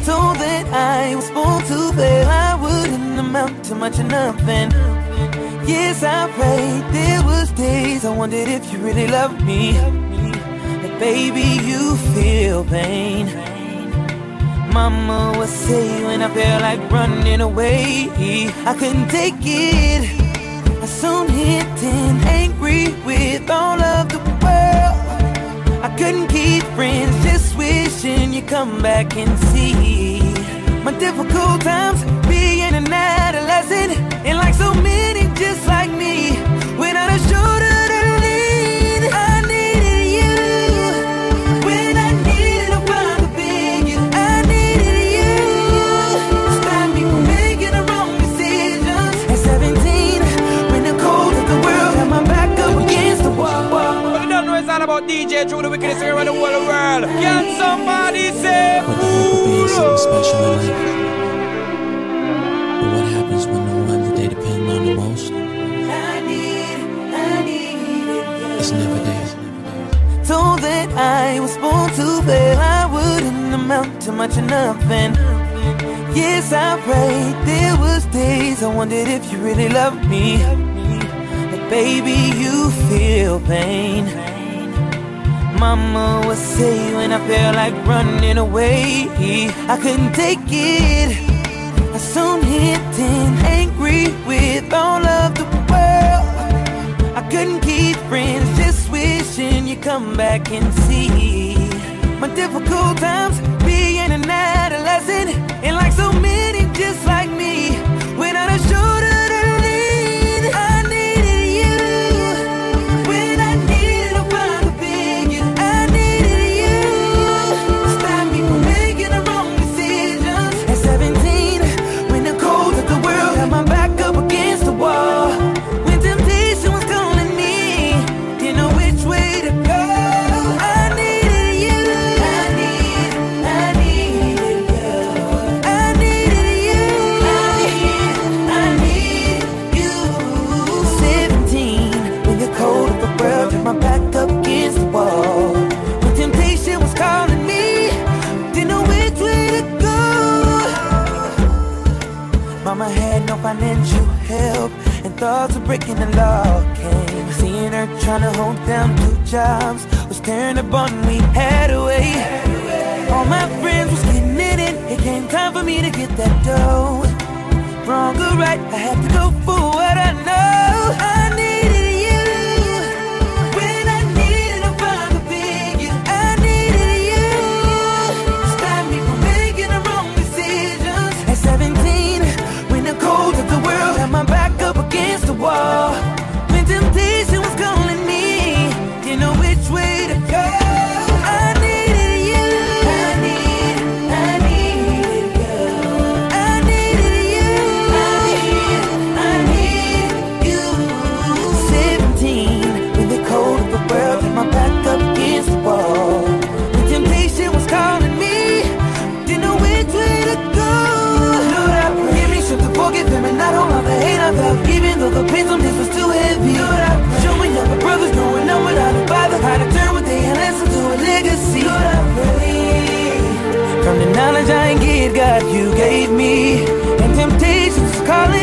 Told that I was born to fail, I wouldn't amount to much of nothing. Yes, I prayed, there was days I wondered if you really loved me. But baby, you feel pain. Mama would say when I felt like running away, I couldn't take it. I soon hit and angry with all of the world. I couldn't keep friends, just wishing you'd come back and see my difficult times being an adolescent. And like so many just like me, without a shoulder to lean, I needed you. When I needed a father figure, I needed you. Stop me from making the wrong decisions. At 17, when the cold of the world had my back up against the wall. But you don't know it's all about DJ True, the wickedest around the whole world. Can somebody say, what the hope of being something special in life? But what happens when the one that they depend on the most? It's never there. Told that I was born to fail, I wouldn't amount to much of nothing. Yes, I prayed, there was days I wondered if you really loved me. But baby, you feel pain. Mama would say when I felt like running away, I couldn't take it. I soon hit and angry with all of the world. I couldn't keep friends, just wishing you'd come back and see my difficult times being an adolescent. And like so many just like me, without a shoulder to lean, I needed you. When I needed a father figure, I needed you. Stop me from making the wrong decisions. At 17, when the cold of the world had my back up against the wall, when temptation was calling me, didn't know which way to go. I needed you. I needed you. I needed you. I need you. 17, when the cold of the world had my back up against the wall, when temptation was calling me, didn't know which way to go. Mama had no financial help, and thoughts of breaking the law came. Seeing her trying to hold down 2 jobs was tearing the bond we had away. All my friends was getting in it, it came time for me to get that dough. Wrong or right, I had to go for what I know. I needed you. When I needed a father figure, I needed you. Stop me from making the wrong decisions. At 17, when the cold of the world had my back up against the wall, when temptation was calling me, didn't know which way to go. I needed you. I needed you. I needed you. I need you. 17, when the cold of the world had my back up against the wall, when temptation was calling me, didn't know which way to go. Lord, I pray, give me strength to forgive him and not hold on the hate I felt, even though the pain on this was too heavy. Lord, I pray, show me younger brothers growing up without a father, how to turn what they had lessons to a legacy. Lord, I pray, from the knowledge I ain't get, God, you gave me, and temptations calling